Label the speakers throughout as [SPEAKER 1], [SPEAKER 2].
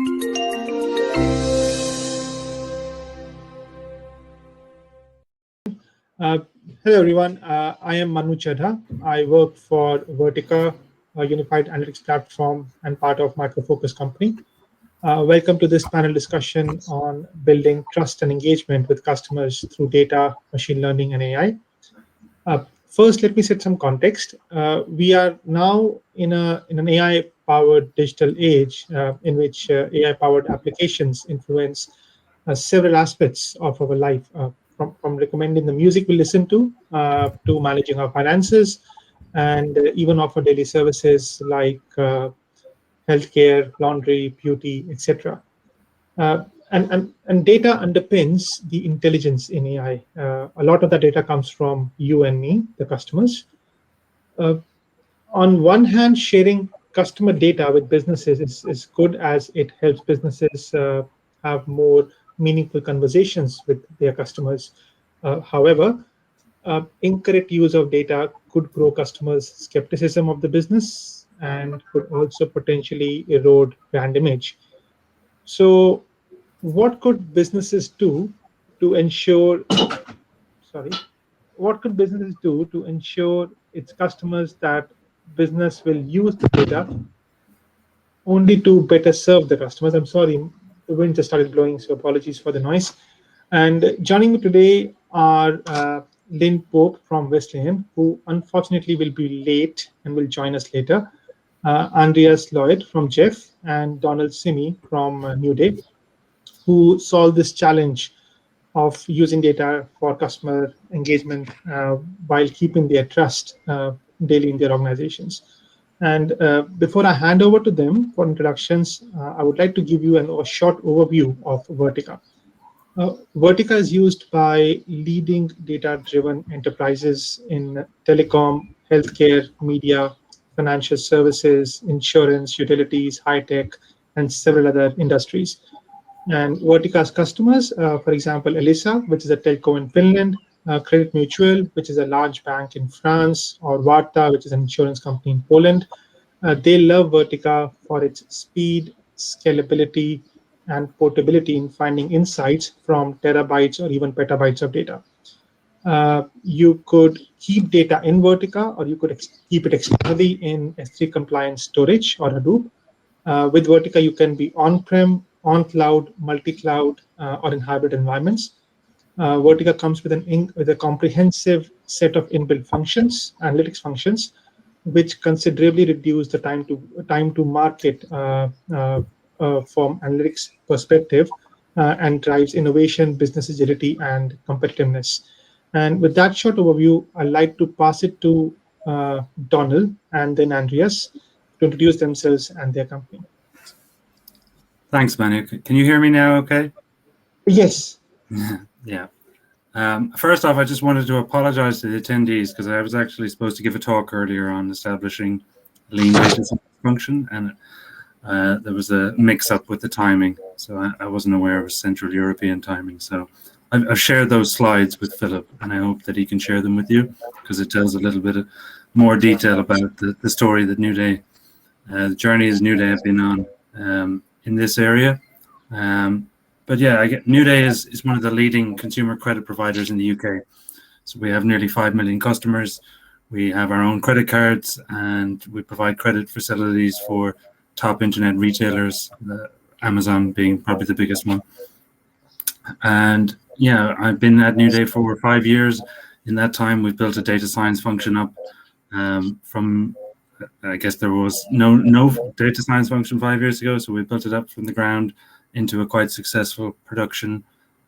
[SPEAKER 1] Hello, everyone. I am Manu Chadha. I work for Vertica, a unified analytics platform and part of Micro Focus company. Welcome to this panel discussion on building trust and engagement with customers through data, machine learning, and AI. First, let me set some context. We are now in an AI-powered digital age in which AI-powered applications influence several aspects of our life, from recommending the music we listen to managing our finances, and even offer daily services like healthcare, laundry, beauty, etc. And data underpins the intelligence in AI. A lot of that data comes from you and me, the customers. On one hand, sharing customer data with businesses is good, as it helps businesses have more meaningful conversations with their customers. However, incorrect use of data could grow customers' skepticism of the business and could also potentially erode brand image. So, what could businesses do to ensure? Sorry, what could businesses do to ensure its customers that business will use the data only to better serve the customers? I'm sorry, the wind just started blowing, so apologies for the noise. And joining me today are Lynn from Wesleyan, who unfortunately will be late and will join us later. Andreas Lloyd from Jeff, and Donal Simmie from New Day, who solve this challenge of using data for customer engagement while keeping their trust daily in their organizations. And before I hand over to them for introductions, I would like to give you a short overview of Vertica. Vertica is used by leading data-driven enterprises in telecom, healthcare, media, financial services, insurance, utilities, high-tech, and several other industries. And Vertica's customers, for example, Elisa, which is a telco in Finland, Credit Mutual, which is a large bank in France, or Warta, which is an insurance company in Poland. They love Vertica for its speed, scalability, and portability in finding insights from terabytes or even petabytes of data. You could keep data in Vertica, or you could keep it externally in S3 compliant storage or Hadoop. With Vertica, you can be on-prem, on-cloud, multi-cloud, or in hybrid environments. Vertica comes with a comprehensive set of inbuilt functions, analytics functions, which considerably reduce the time to market from analytics perspective, and drives innovation, business agility, and competitiveness. And with that short overview, I'd like to pass it to Donal and then Andreas to introduce themselves and their company.
[SPEAKER 2] Thanks, Manu. Can you hear me now okay?
[SPEAKER 1] Yes.
[SPEAKER 2] Yeah. First off, I just wanted to apologize to the attendees because I was actually supposed to give a talk earlier on establishing lean data function, and there was a mix-up with the timing, so I wasn't aware of Central European timing. So I've shared those slides with Philip, and I hope that he can share them with you because it tells a little bit more detail about the story that New Day, the journey as New Day have been on in this area. But yeah, New Day is one of the leading consumer credit providers in the UK. So we have nearly 5 million customers. We have our own credit cards, and we provide credit facilities for top internet retailers, Amazon being probably the biggest one. And yeah, I've been at New Day for 5 years. In that time, we've built a data science function up from, I guess there was no data science function 5 years ago. So we built it up from the ground into a quite successful production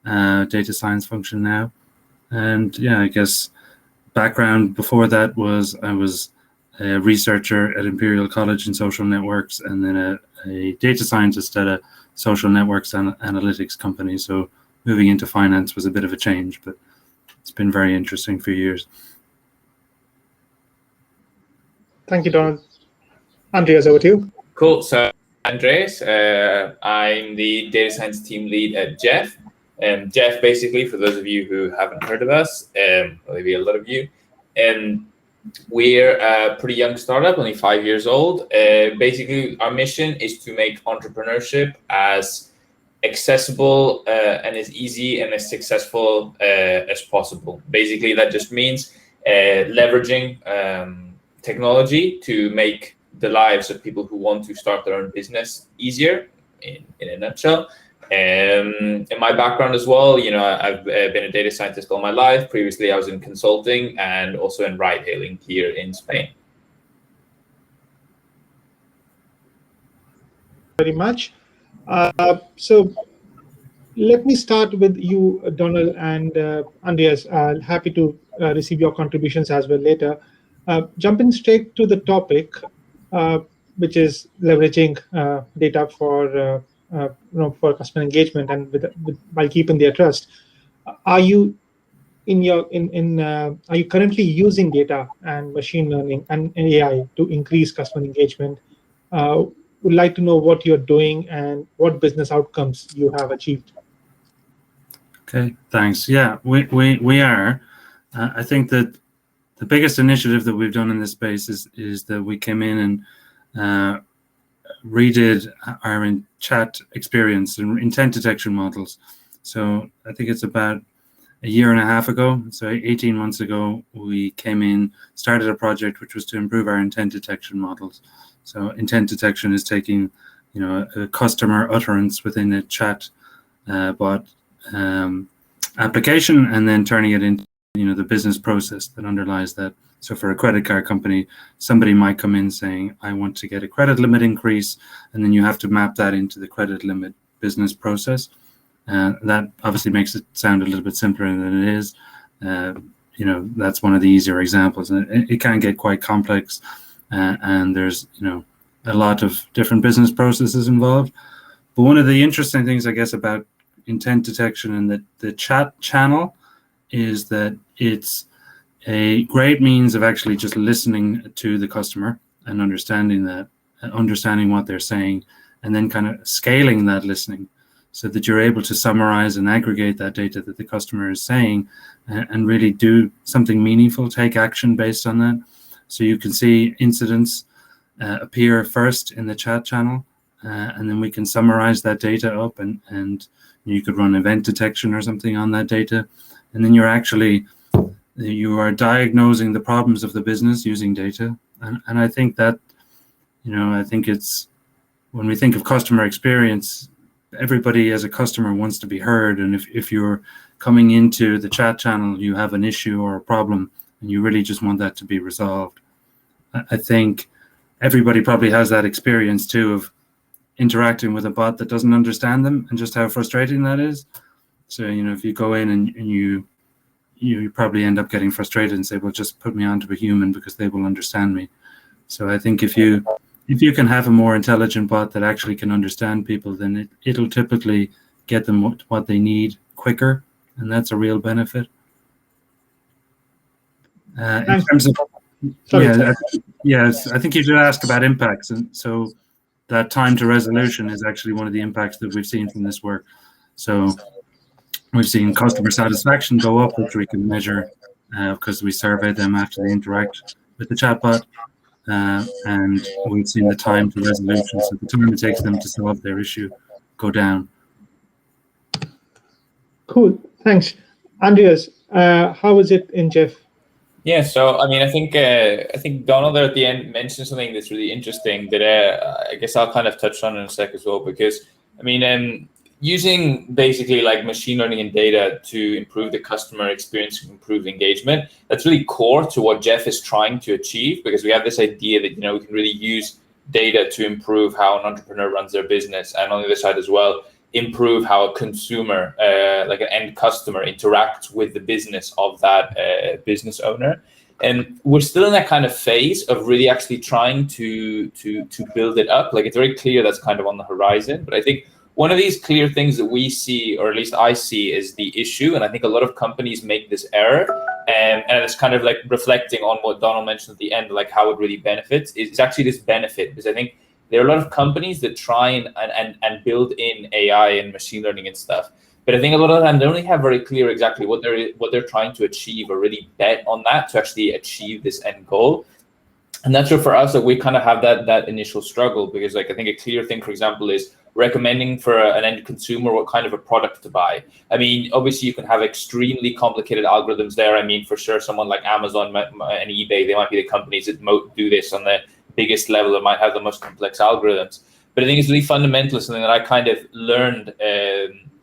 [SPEAKER 2] data science function now. And yeah, I guess background before that was I was a researcher at Imperial College in social networks, and then a data scientist at a social networks and analytics company. So moving into finance was a bit of a change, but it's been very interesting for years.
[SPEAKER 1] Thank you, Donald. Andreas, over to you.
[SPEAKER 3] Cool. So Andreas, I'm the data science team lead at Jeff. Jeff, basically, for those of you who haven't heard of us, maybe a lot of you, We're a pretty young startup, only 5 years old. Basically, our mission is to make entrepreneurship as accessible and as easy and as successful as possible. Basically, that just means leveraging technology to make the lives of people who want to start their own business easier, in a nutshell. In my background as well, I've been a data scientist all my life. Previously, I was in consulting and also in ride-hailing here in Spain.
[SPEAKER 1] Very much. So let me start with you, Donal and Andreas. Happy to receive your contributions as well later. Jumping straight to the topic, which is leveraging data for customer engagement and by keeping their trust. Are you are you currently using data and machine learning and AI to increase customer engagement? Would like to know what you're doing and what business outcomes you have achieved.
[SPEAKER 2] Okay, thanks. Yeah, we are. I think that the biggest initiative that we've done in this space is that we came in and redid our chat experience and intent detection models. So I think it's about a year and a half ago, so 18 months ago, we came in, started a project which was to improve our intent detection models. So intent detection is taking, a customer utterance within a chat bot application and then turning it into, the business process that underlies that. So for a credit card company, somebody might come in saying, I want to get a credit limit increase, and then you have to map that into the credit limit business process. That obviously makes it sound a little bit simpler than it is. That's one of the easier examples. It can get quite complex, and there's, a lot of different business processes involved. But one of the interesting things, I guess, about intent detection and the chat channel is that it's a great means of actually just listening to the customer and understanding what they're saying, and then kind of scaling that listening so that you're able to summarize and aggregate that data that the customer is saying and really do something meaningful, take action based on that. So you can see incidents appear first in the chat channel, and then we can summarize that data up and you could run event detection or something on that data. And then you are diagnosing the problems of the business using data. And I think that, I think it's, when we think of customer experience, everybody as a customer wants to be heard. And if you're coming into the chat channel, you have an issue or a problem, and you really just want that to be resolved. I think everybody probably has that experience too of interacting with a bot that doesn't understand them and just how frustrating that is. So, if you go in and you probably end up getting frustrated and say, well, just put me onto a human because they will understand me. So I think if you can have a more intelligent bot that actually can understand people, then it'll typically get them what they need quicker, and that's a real benefit. In terms of, yes, I think you should ask about impacts, and so that time to resolution is actually one of the impacts that we've seen from this work. So we've seen customer satisfaction go up, which we can measure because we survey them after they interact with the chatbot. And we've seen the time to resolution, so the time it takes them to solve their issue, go down.
[SPEAKER 1] Cool, thanks. Andreas, how was it in Jeff?
[SPEAKER 3] Yeah, so I think Donal there at the end mentioned something that's really interesting that I guess I'll kind of touch on in a sec as well, because using basically like machine learning and data to improve the customer experience and improve engagement, that's really core to what Jeff is trying to achieve, because we have this idea that we can really use data to improve how an entrepreneur runs their business, and on the other side as well, improve how a consumer, like an end customer, interacts with the business of that business owner. And we're still in that kind of phase of really actually trying to build it up. Like, it's very clear that's kind of on the horizon, but I think one of these clear things that we see, or at least I see, is the issue. And I think a lot of companies make this error. And it's kind of like reflecting on what Donal mentioned at the end, like how it really benefits. It's actually this benefit, because I think there are a lot of companies that try and build in AI and machine learning and stuff. But I think a lot of the time they don't really have very clear exactly what they're trying to achieve, or really bet on that to actually achieve this end goal. And that's where for us that we kind of have that initial struggle, because like I think a clear thing, for example, is recommending for an end consumer what kind of a product to buy. I mean, obviously you can have extremely complicated algorithms there. I mean, for sure, someone like Amazon and eBay, they might be the companies that do this on the biggest level, that might have the most complex algorithms. But I think it's really fundamental, something that I kind of learned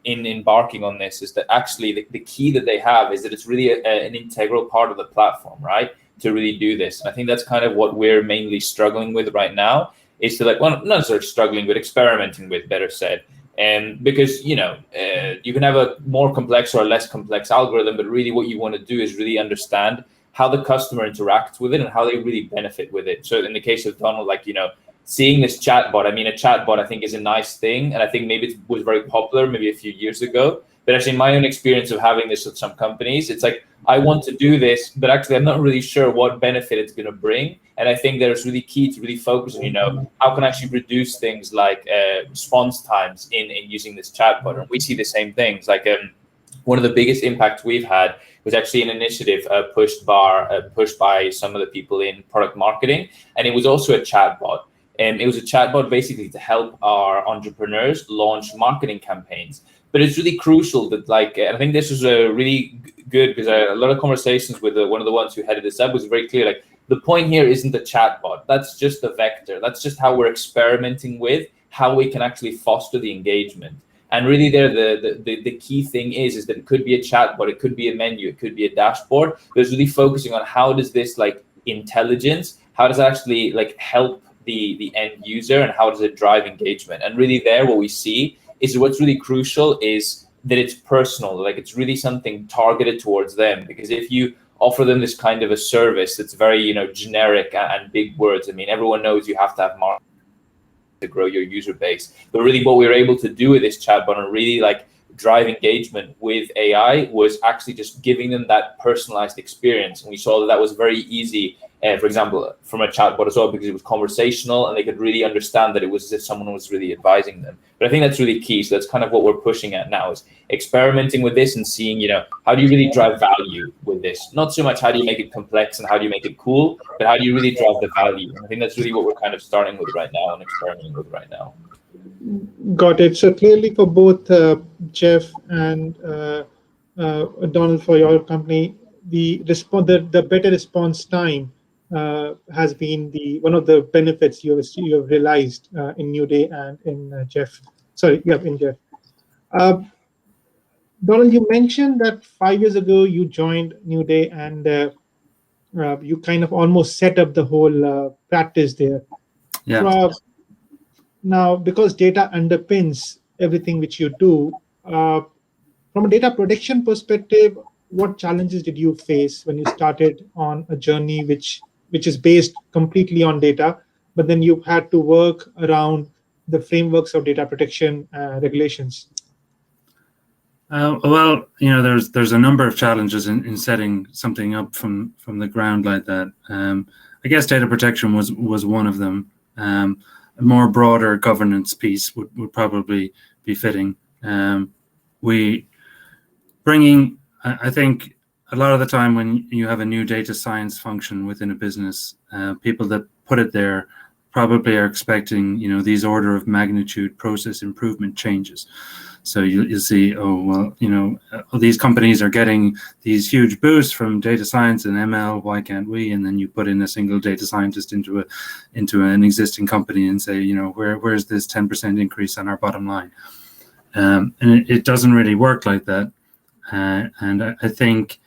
[SPEAKER 3] in embarking on this, is that actually the key that they have is that it's really an integral part of the platform, right? To really do this. And I think that's kind of what we're mainly struggling with right now, is to like, well, not necessarily struggling, but experimenting with, better said. And because, you can have a more complex or a less complex algorithm, but really what you want to do is really understand how the customer interacts with it and how they really benefit with it. So in the case of Donal, like, seeing this chatbot, I mean, a chatbot I think is a nice thing. And I think maybe it was very popular maybe a few years ago. But actually, my own experience of having this with some companies, it's like, I want to do this, but actually I'm not really sure what benefit it's going to bring. And I think that it's really key to really focus on, how can I actually reduce things like response times in using this chatbot. And we see the same things. Like one of the biggest impacts we've had was actually an initiative pushed by some of the people in product marketing. And it was also a chatbot. And it was a chatbot basically to help our entrepreneurs launch marketing campaigns. But it's really crucial that, like, I think this was a really good, because a lot of conversations with one of the ones who headed this up was very clear. Like, the point here isn't the chatbot. That's just the vector. That's just how we're experimenting with how we can actually foster the engagement. And really there, the key thing is that it could be a chatbot, it could be a menu, it could be a dashboard. But it's really focusing on how does this, like, intelligence, how does it actually, like, help the end user, and how does it drive engagement? And really there, what we see is what's really crucial is that it's personal, like it's really something targeted towards them. Because if you offer them this kind of a service that's very, generic and big words, I mean, everyone knows you have to have marketing to grow your user base. But really what we were able to do with this chatbot and really like drive engagement with AI was actually just giving them that personalized experience. And we saw that was very easy, for example, from a chatbot as well, because it was conversational and they could really understand that it was as if someone was really advising them. But I think that's really key. So that's kind of what we're pushing at now, is experimenting with this and seeing, how do you really drive value with this? Not so much how do you make it complex and how do you make it cool, but how do you really drive the value? And I think that's really what we're kind of starting with right now and experimenting with right now.
[SPEAKER 1] Got it. So clearly for both Jeff and Donal, for your company, the better response time has been one of the benefits you have realized in New Day and in Jeff. In Jeff. Donal, you mentioned that 5 years ago you joined New Day and you kind of almost set up the whole practice there.
[SPEAKER 2] Yeah.
[SPEAKER 1] Now, because data underpins everything which you do, from a data protection perspective, what challenges did you face when you started on a journey which is based completely on data, but then you had to work around the frameworks of data protection regulations?
[SPEAKER 2] Well, there's a number of challenges in setting something up from the ground like that. I guess data protection was one of them. A more broader governance piece would probably be fitting. I think a lot of the time when you have a new data science function within a business, people that put it there probably are expecting, these order of magnitude process improvement changes. So you'll see, these companies are getting these huge boosts from data science and ML. Why can't we? And then you put in a single data scientist into an existing company and say, where's this 10% increase on our bottom line? And it doesn't really work like that. And I think,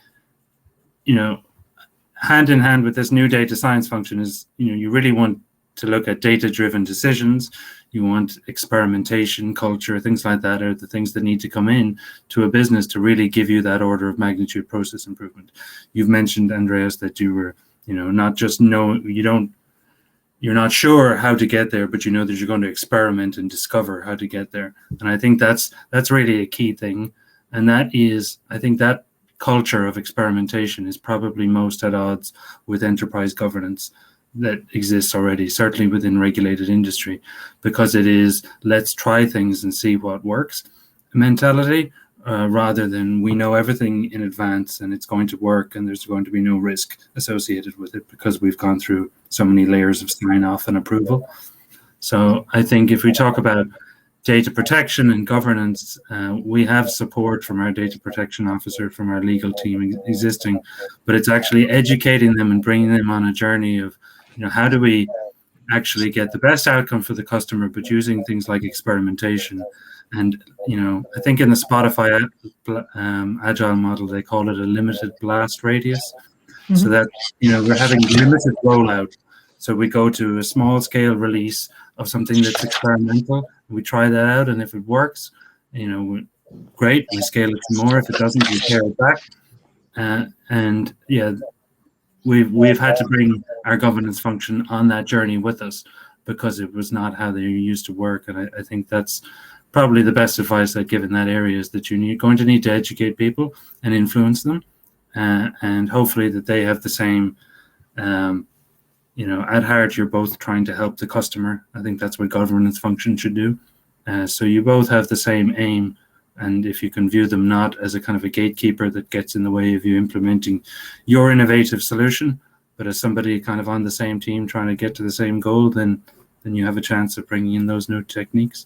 [SPEAKER 2] hand in hand with this new data science function is, you really want to look at data-driven decisions. You want experimentation, culture, things like that are the things that need to come in to a business to really give you that order of magnitude process improvement. You've mentioned, Andreas, that you were, not just you're not sure how to get there, but you know that you're going to experiment and discover how to get there. And I think that's really a key thing. And I think that culture of experimentation is probably most at odds with enterprise governance that exists already, certainly within regulated industry, because it is let's try things and see what works mentality, rather than we know everything in advance and it's going to work and there's going to be no risk associated with it because we've gone through so many layers of sign-off and approval. So I think if we talk about data protection and governance, we have support from our data protection officer, from our legal team existing, but it's actually educating them and bringing them on a journey of, how do we actually get the best outcome for the customer, but using things like experimentation. And, I think in the Spotify agile model, they call it a limited blast radius. Mm-hmm. So that, we're having limited rollout. So we go to a small scale release of something that's experimental. We try that out, and if it works, great, we scale it to more. If it doesn't, we pare it back. And yeah, we've had to bring our governance function on that journey with us because it was not how they used to work. And I think that's probably the best advice I'd give in that area, is that you're going to need to educate people and influence them, and hopefully that they have the same. At heart, you're both trying to help the customer. I think that's what governance function should do. So you both have the same aim. And if you can view them not as a kind of a gatekeeper that gets in the way of you implementing your innovative solution, but as somebody kind of on the same team trying to get to the same goal, then you have a chance of bringing in those new techniques.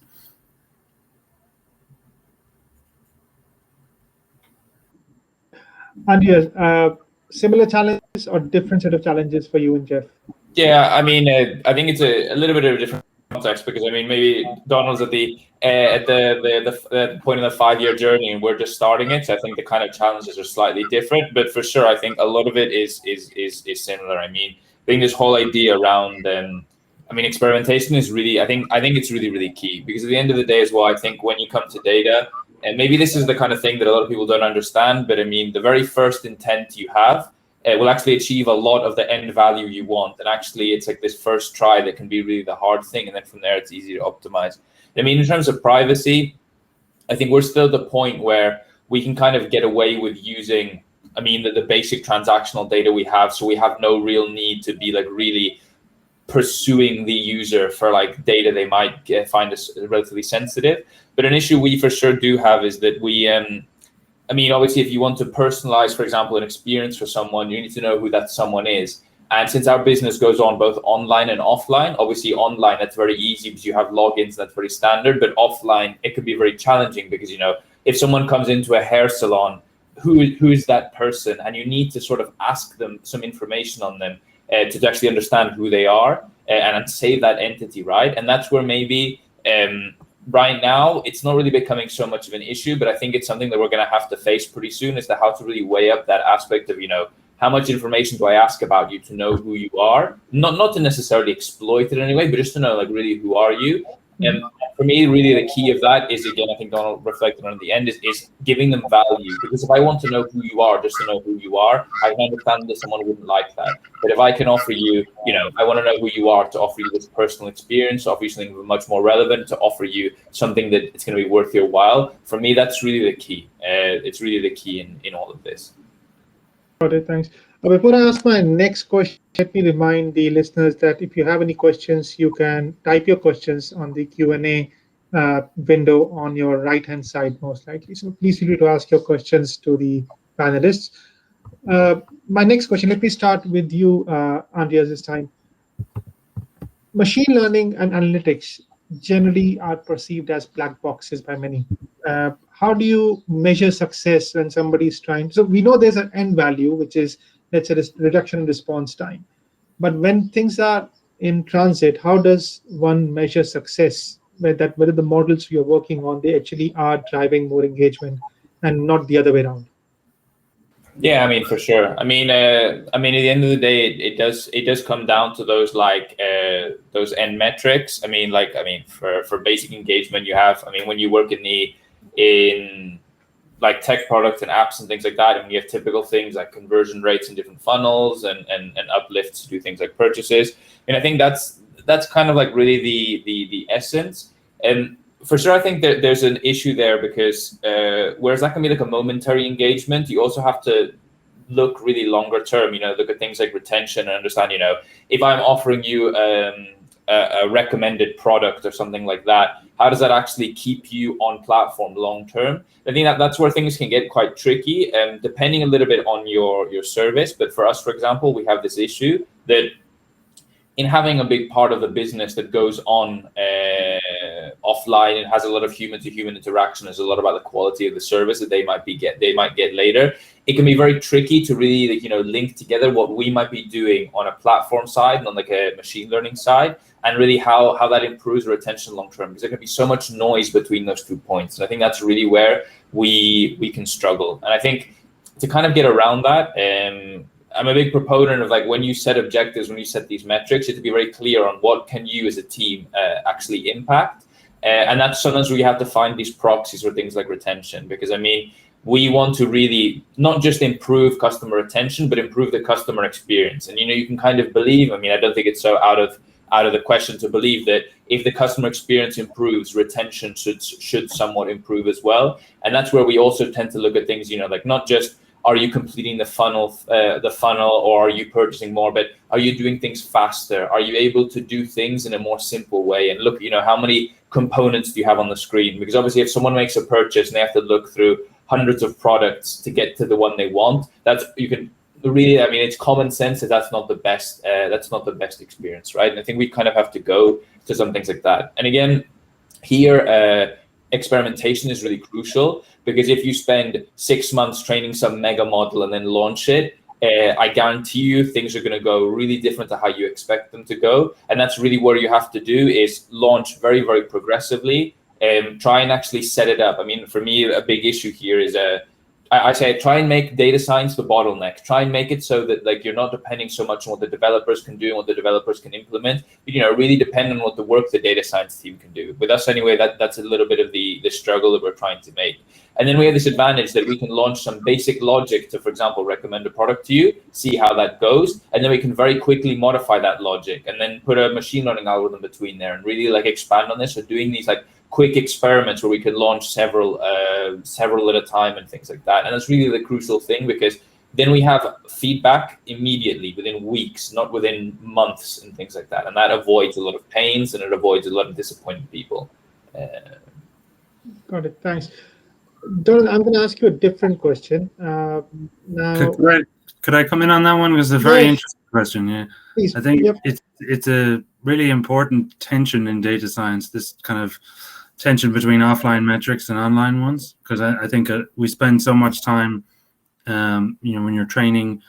[SPEAKER 1] Andreas, similar challenges or different set of challenges for you and Jeff?
[SPEAKER 3] Yeah, I mean, I think it's a little bit of a different context, because I mean, maybe Donal's at the point in the 5-year journey, and we're just starting it. So I think the kind of challenges are slightly different, but for sure, I think a lot of it is similar. I mean, I think this whole idea around, experimentation is really, I think it's really, really key, because at the end of the day as well, I think when you come to data, and maybe this is the kind of thing that a lot of people don't understand, but I mean, the very first intent you have will actually achieve a lot of the end value you want. And actually, it's like this first try that can be really the hard thing. And then from there, it's easy to optimize. I mean, in terms of privacy, I think we're still at the point where we can kind of get away with using, the basic transactional data we have. So we have no real need to be like really pursuing the user for like data they might find as relatively sensitive. But an issue we for sure do have is that we, obviously, if you want to personalize, for example, an experience for someone, you need to know who that someone is. And since our business goes on both online and offline, obviously online, that's very easy because you have logins, that's very standard. But offline, it could be very challenging because, if someone comes into a hair salon, who is that person? And you need to sort of ask them some information on them to actually understand who they are and save that entity, right? And that's where maybe right now, it's not really becoming so much of an issue, but I think it's something that we're going to have to face pretty soon, as to how to really weigh up that aspect of, how much information do I ask about you to know who you are? Not to necessarily exploit it anyway, but just to know, like, really, who are you? And for me, really, the key of that is, again, I think Donal reflected on at the end, is giving them value. Because if I want to know who you are, just to know who you are, I can understand that someone wouldn't like that. But if I can offer you, I want to know who you are, to offer you this personal experience, to offer you something much more relevant, to offer you something that it's going to be worth your while. For me, that's really the key. It's really the key in all of this.
[SPEAKER 1] Got it, thanks. Before I ask my next question, let me remind the listeners that if you have any questions, you can type your questions on the Q&A window on your right-hand side, most likely. So please feel free to ask your questions to the panelists. My next question, let me start with you, Andreas, this time. Machine learning and analytics generally are perceived as black boxes by many. How do you measure success when somebody's trying? So we know there's an end value, which is, let's say, this reduction in response time. But when things are in transit, how does one measure success? Whether the models you're working on, they actually are driving more engagement and not the other way around?
[SPEAKER 3] Yeah, for sure. At the end of the day, it does come down to those those end metrics. For basic engagement, you have, when you work in like tech products and apps and things like that, and you have typical things like conversion rates in different funnels and uplifts to do things like purchases. And I think that's kind of like really the essence. And for sure, I think that there's an issue there because whereas that can be like a momentary engagement, you also have to look really longer term, look at things like retention and understand, if I'm offering you a recommended product or something like that, how does that actually keep you on platform long term? I think that's where things can get quite tricky, depending a little bit on your service. But for us, for example, we have this issue that in having a big part of the business that goes on offline and has a lot of human-to-human interaction, is a lot about the quality of the service that they might get later. It can be very tricky to really link together what we might be doing on a platform side and on like a machine learning side, and really how that improves retention long term, because there can be so much noise between those 2 points. And I think that's really where we can struggle. And I think to kind of get around that, I'm a big proponent of, like, when you set objectives, when you set these metrics, you have to be very clear on what can you as a team actually impact. And that's sometimes where you have to find these proxies for things like retention, because I mean, we want to really not just improve customer retention, but improve the customer experience. And you can kind of believe, I mean, I don't think it's so out of the question to believe that if the customer experience improves, retention should somewhat improve as well. And that's where we also tend to look at things, like not just are you completing the funnel, or are you purchasing more, but are you doing things faster? Are you able to do things in a more simple way? And look, how many components do you have on the screen? Because obviously if someone makes a purchase and they have to look through hundreds of products to get to the one they want, it's common sense that's not the best experience, right? And I think we kind of have to go to some things like that. And again, here, experimentation is really crucial, because if you spend 6 months training some mega model and then launch it, I guarantee you things are going to go really different to how you expect them to go. And that's really where you have to do is launch very, very progressively, and try and actually set it up. I mean, for me, a big issue here is I say try and make data science the bottleneck. Try and make it so that, like, you're not depending so much on what the developers can do and what the developers can implement, but really depend on what the work the data science team can do. With us anyway, that's a little bit of the struggle that we're trying to make. And then we have this advantage that we can launch some basic logic to, for example, recommend a product to you, see how that goes, and then we can very quickly modify that logic and then put a machine learning algorithm between there and really like expand on this. So doing these like quick experiments where we can launch several at a time and things like that. And that's really the crucial thing, because then we have feedback immediately within weeks, not within months and things like that. And that avoids a lot of pains and it avoids a lot of disappointed people.
[SPEAKER 1] Got it. Thanks. Donal, I'm going to ask you a different question. Now,
[SPEAKER 2] could I come in on that one? Because it's a very interesting question. Yeah,
[SPEAKER 1] please.
[SPEAKER 2] I think it's a really important tension in data science. This kind of tension between offline metrics and online ones, because I think we spend so much time, when you're training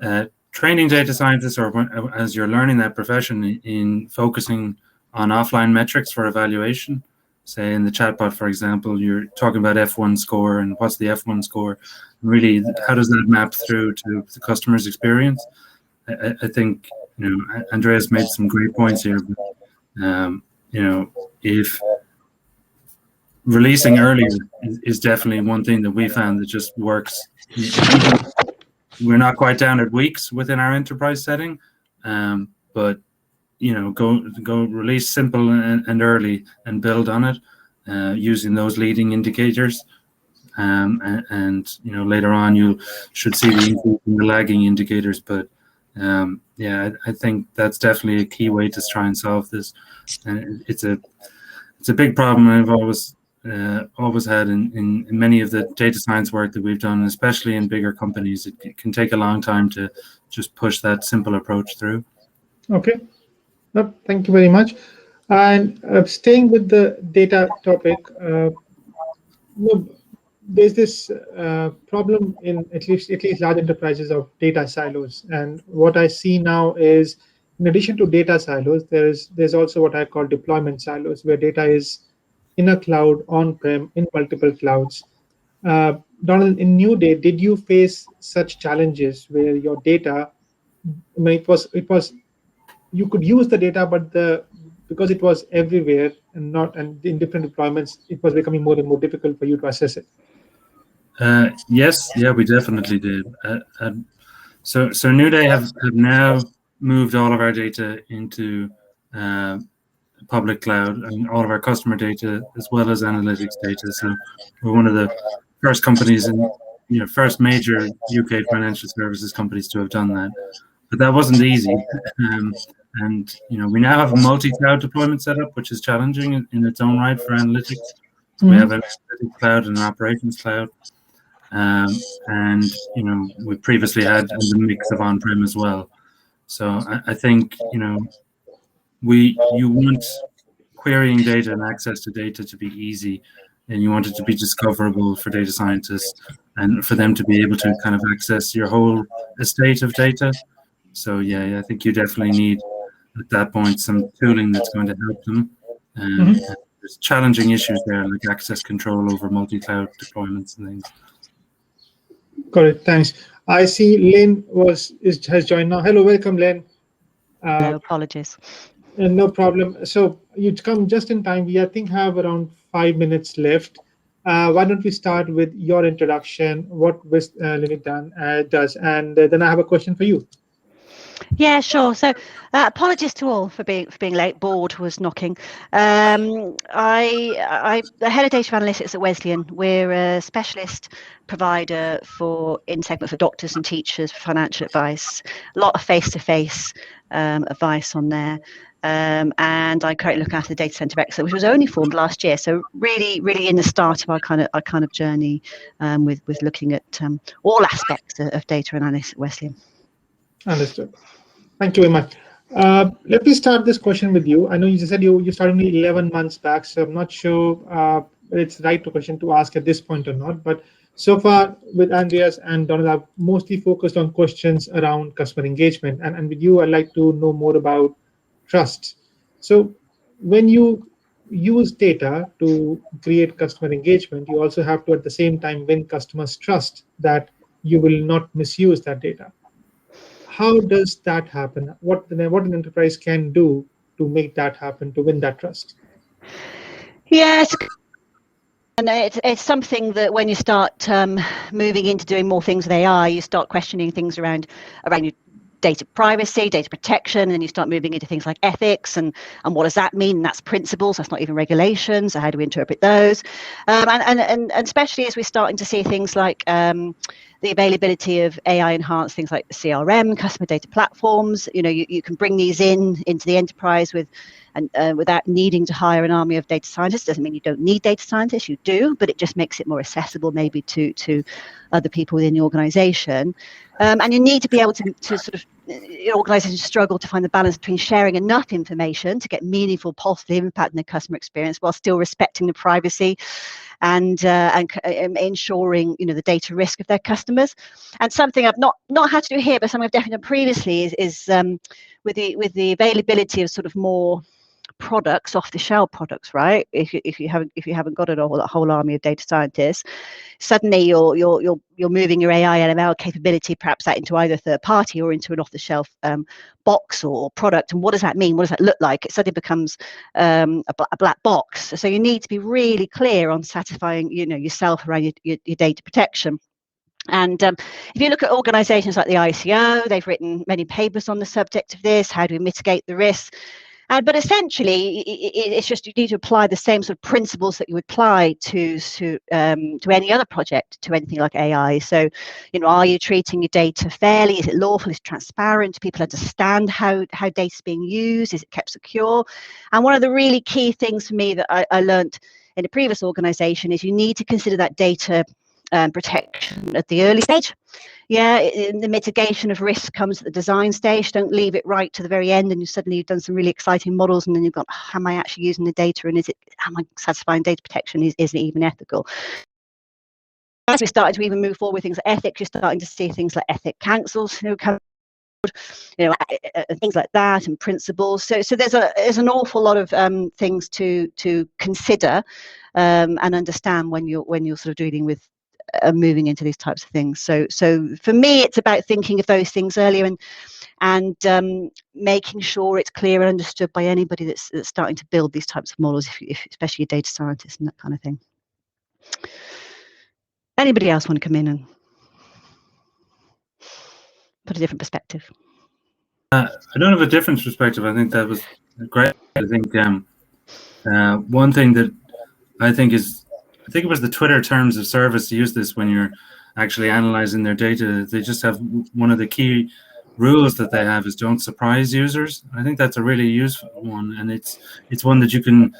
[SPEAKER 2] data scientists, or as you're learning that profession, in focusing on offline metrics for evaluation. Say in the chatbot, for example, you're talking about F1 score and what's the F1 score. Really, how does that map through to the customer's experience? I think Andreas made some great points here. But, if releasing early is definitely one thing that we found that just works. We're not quite down at weeks within our enterprise setting, but go release simple and early and build on it using those leading indicators. And later on you should see the increase in the lagging indicators. But I think that's definitely a key way to try and solve this. And it's a big problem I've always had in many of the data science work that we've done, especially in bigger companies. It can take a long time to just push that simple approach through.
[SPEAKER 1] Okay. Thank you very much. And staying with the data topic, there's this problem in at least large enterprises of data silos. And what I see now is, in addition to data silos, there's also what I call deployment silos, where data is in a cloud, on-prem, in multiple clouds. Donal, in New Day, did you face such challenges where your data, it was you could use the data, but because it was everywhere and in different deployments, it was becoming more and more difficult for you to assess it?
[SPEAKER 2] Yes, we definitely did. So New Day have now moved all of our data into public cloud, and all of our customer data as well as analytics data. So we're one of the first companies and first major UK financial services companies to have done that. But that wasn't easy. And we now have a multi-cloud deployment setup, which is challenging in its own right for analytics. So we have an analytics cloud and an operations cloud, and we previously had a mix of on-prem as well. So I think you want querying data and access to data to be easy, and you want it to be discoverable for data scientists and for them to be able to kind of access your whole estate of data. So yeah, I think you definitely need at that point some tooling that's going to help them. There's challenging issues there, like access control over multi-cloud deployments and things.
[SPEAKER 1] Got it. Thanks. I see Lynn has joined now. Hello, welcome, Lynn.
[SPEAKER 4] No, apologies.
[SPEAKER 1] No problem. So you come just in time. We, I think, have around 5 minutes left. Why don't we start with your introduction, what Lynn does, and then I have a question for you.
[SPEAKER 4] Yeah, sure. So apologies to all for being late. Board was knocking. I'm the head of data analytics at Wesleyan. We're a specialist provider in segment for doctors and teachers for financial advice. A lot of face-to-face advice on there. And I currently look after the data center of excellence, which was only formed last year. So really in the start of our kind of journey with looking at all aspects of data analytics at Wesleyan.
[SPEAKER 1] Understood. Thank you very much. Let me start this question with you. I know you said you started only 11 months back, so I'm not sure whether it's the right question to ask at this point or not. But so far with Andreas and Donal, I've mostly focused on questions around customer engagement. And with you, I'd like to know more about trust. So when you use data to create customer engagement, you also have to at the same time win customers' trust that you will not misuse that data. How does that happen? What an enterprise can do to make that happen, to win that trust?
[SPEAKER 4] Yes, and it's something that when you start moving into doing more things with AI, you start questioning things around your data privacy, data protection, and you start moving into things like ethics and what does that mean? And that's principles. That's not even regulations. So how do we interpret those? And especially as we're starting to see things like the availability of AI enhanced things like the CRM, customer data platforms. You can bring these into the enterprise without needing to hire an army of data scientists. Doesn't mean you don't need data scientists, you do, but it just makes it more accessible maybe to other people within the organization. And you need to be able to sort of, organizations struggle to find the balance between sharing enough information to get meaningful positive impact in the customer experience while still respecting the privacy and ensuring the data risk of their customers. And something I've not had to do here, but something I've definitely done previously is with the availability of sort of more products, off-the-shelf products, right? If you haven't got a whole army of data scientists, suddenly you're moving your AI and ML capability perhaps out into either third party or into an off-the-shelf box or product. And what does that mean? What does that look like? It suddenly becomes a black box. So you need to be really clear on satisfying yourself around your data protection. And if you look at organizations like the ICO, they've written many papers on the subject of this. How do we mitigate the risks? But essentially, it's just you need to apply the same sort of principles that you would apply to any other project, to anything like AI. So, are you treating your data fairly? Is it lawful? Is it transparent? Do people understand how data is being used? Is it kept secure? And one of the really key things for me that I learned in a previous organization is you need to consider that data protection at the early stage. Yeah, the mitigation of risk comes at the design stage. Don't leave it right to the very end and you've done some really exciting models and then you've got, am I actually using the data and am I satisfying data protection? Is it even ethical? As we started to even move forward with things like ethics, you're starting to see things like ethic councils come, things like that, and principles. So there's an awful lot of things to consider and understand when you're sort of dealing with moving into these types of things. So for me, it's about thinking of those things earlier and making sure it's clear and understood by anybody that's starting to build these types of models, especially data scientists and that kind of thing. Anybody else want to come in and put a different perspective?
[SPEAKER 2] I don't have a different perspective. I think that was great. I think one thing that I think it was the Twitter terms of service use this when you're actually analyzing their data. They just have one of the key rules that they have is don't surprise users. I think that's a really useful one, and it's one that you can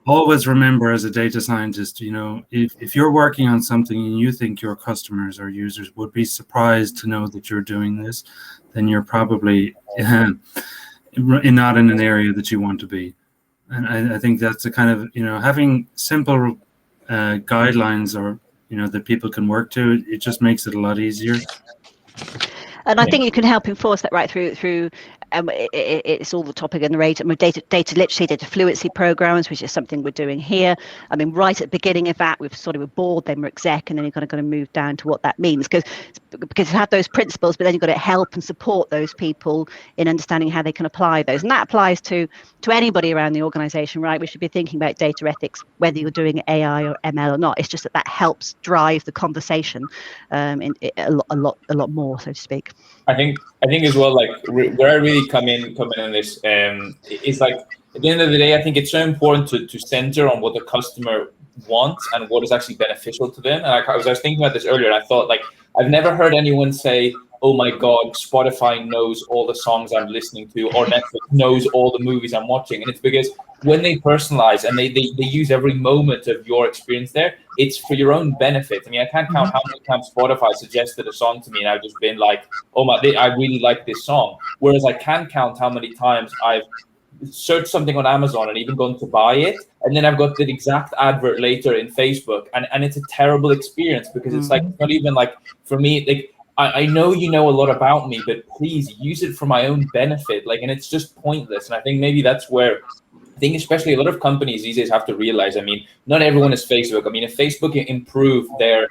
[SPEAKER 2] always remember as a data scientist. If you're working on something and you think your customers or users would be surprised to know that you're doing this, then you're probably not in an area that you want to be. And I think that's a kind of, having simple guidelines or, that people can work to, it just makes it a lot easier.
[SPEAKER 4] And I think you can help enforce that right through it's all the topic in the data literacy, data fluency programs, which is something we're doing here. I mean, right at the beginning of that, we've sort of a board, then we're exec, and then you've got to move down to what that means, because you have those principles, but then you've got to help and support those people in understanding how they can apply those. And that applies to anybody around the organization, right? We should be thinking about data ethics, whether you're doing AI or ML or not. It's just that helps drive the conversation a lot more, so to speak.
[SPEAKER 3] I think as well, like where I really come in on this is like, at the end of the day, I think it's so important to center on what the customer wants and what is actually beneficial to them. And I was thinking about this earlier, and I thought, like, I've never heard anyone say, oh my God, Spotify knows all the songs I'm listening to, or Netflix knows all the movies I'm watching. And it's because when they personalize and they use every moment of your experience there, it's for your own benefit. I mean, I can't count how many times Spotify suggested a song to me and I've just been like, oh my, I really like this song. Whereas I can count how many times I've searched something on Amazon and even gone to buy it, and then I've got the exact advert later in Facebook, and it's a terrible experience, because it's like, it's not even like, for me, like, I know you know a lot about me, but please use it for my own benefit. Like, and it's just pointless. And I think maybe that's where, I think especially a lot of companies these days have to realize, I mean, not everyone is Facebook. I mean, if Facebook improved their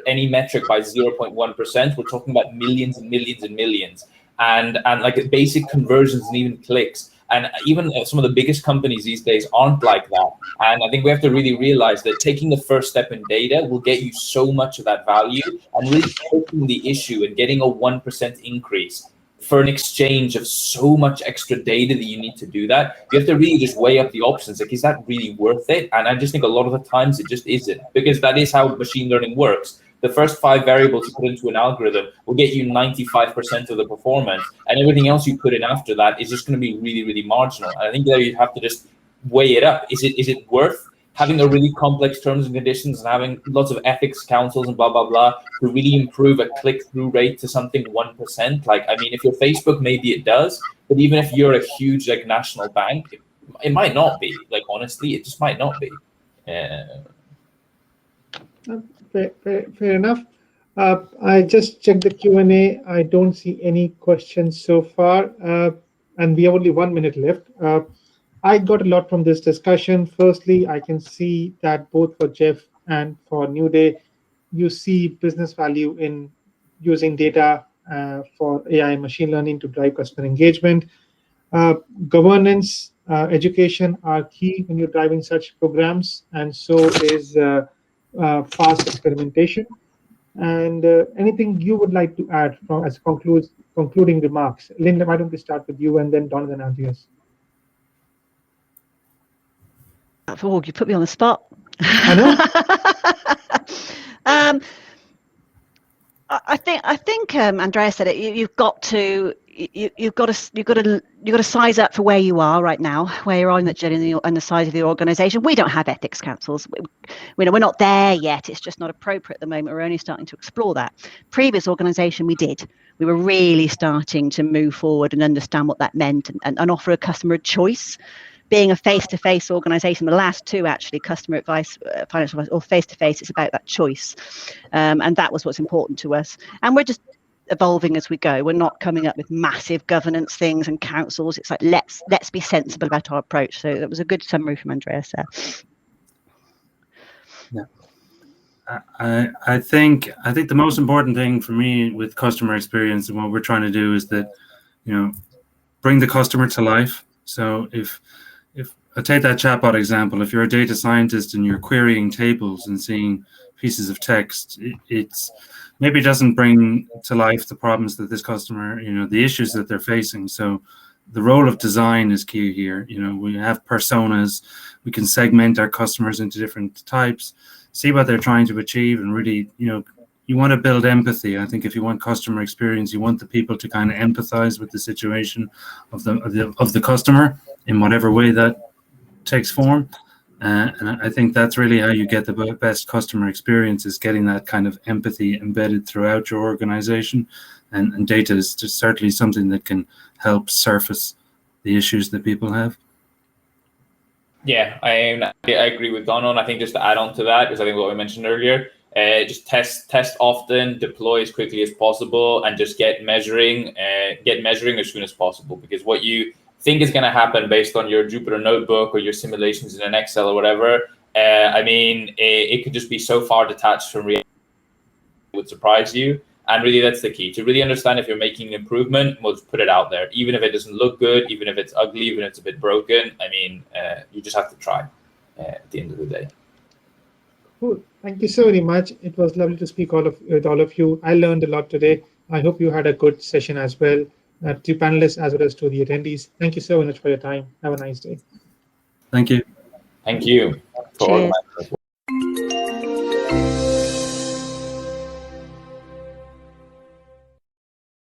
[SPEAKER 3] any metric by 0.1%, we're talking about millions and millions and millions. And like basic conversions and even clicks. And even some of the biggest companies these days aren't like that. And I think we have to really realize that taking the first step in data will get you so much of that value, and really taking the issue and getting a 1% increase for an exchange of so much extra data that you need to do that. You have to really just weigh up the options. Like, is that really worth it? And I just think a lot of the times it just isn't, because that is how machine learning works. The first 5 variables you put into an algorithm will get you 95% of the performance, and everything else you put in after that is just going to be really, really marginal. And I think that you have to just weigh it up. Is it worth having a really complex terms and conditions and having lots of ethics councils and blah, blah, blah to really improve a click-through rate to something 1%? Like, I mean, if you're Facebook, maybe it does, but even if you're a huge, like, national bank, it might not be. Like, honestly, it just might not be.
[SPEAKER 1] Fair enough. I just checked the Q&A. I don't see any questions so far, and we have only 1 minute left. I got a lot from this discussion. Firstly, I can see that both for Jeff and for New Day, you see business value in using data for AI and machine learning to drive customer engagement. Governance, education are key when you're driving such programs, and so is fast experimentation. And anything you would like to add from as concluding remarks? Lynn, why don't we start with you, and then Donal and Andreas?
[SPEAKER 4] Oh, you put me on the spot.
[SPEAKER 1] I know.
[SPEAKER 4] I think Andreas said it. You've got to size up for where you are right now, where you're on that journey and the size of the organization. We don't have ethics councils. We're not there yet. It's just not appropriate at the moment. We're only starting to explore that. Previous organization, we did. We were really starting to move forward and understand what that meant and offer a customer a choice. Being a face-to-face organization, the last two actually, customer advice, financial advice, or face-to-face, it's about that choice. And that was what's important to us. And we're just evolving as we go. We're not coming up with massive governance things and councils. It's like, let's be sensible about our approach. So that was a good summary from Andreas there.
[SPEAKER 2] Yeah. I think the most important thing for me with customer experience and what we're trying to do is that, bring the customer to life. So if I take that chatbot example, if you're a data scientist and you're querying tables and seeing pieces of text, it's maybe doesn't bring to life the problems that this customer, the issues that they're facing. So the role of design is key here. We have personas, we can segment our customers into different types, see what they're trying to achieve, and really, you want to build empathy. I think if you want customer experience, you want the people to kind of empathize with the situation of the customer in whatever way that takes form. And I think that's really how you get the best customer experience, is getting that kind of empathy embedded throughout your organization. And data is just certainly something that can help surface the issues that people have.
[SPEAKER 3] Yeah, I agree with Donal. And I think just to add on to that, because I think what we mentioned earlier, just test often, deploy as quickly as possible, and just get measuring as soon as possible. Because what you think is going to happen based on your Jupyter notebook or your simulations in an Excel or whatever, it could just be so far detached from reality, it would surprise you. And really, that's the key. To really understand if you're making an improvement, we'll just put it out there. Even if it doesn't look good, even if it's ugly, even if it's a bit broken, you just have to try at the end of the day.
[SPEAKER 1] Cool. Thank you so very much. It was lovely to speak with all of you. I learned a lot today. I hope you had a good session as well. To panelists as well as to the attendees. Thank you so much for your time. Have a nice day.
[SPEAKER 2] Thank you.
[SPEAKER 3] Thank you for
[SPEAKER 4] Cheers.
[SPEAKER 3] organizing.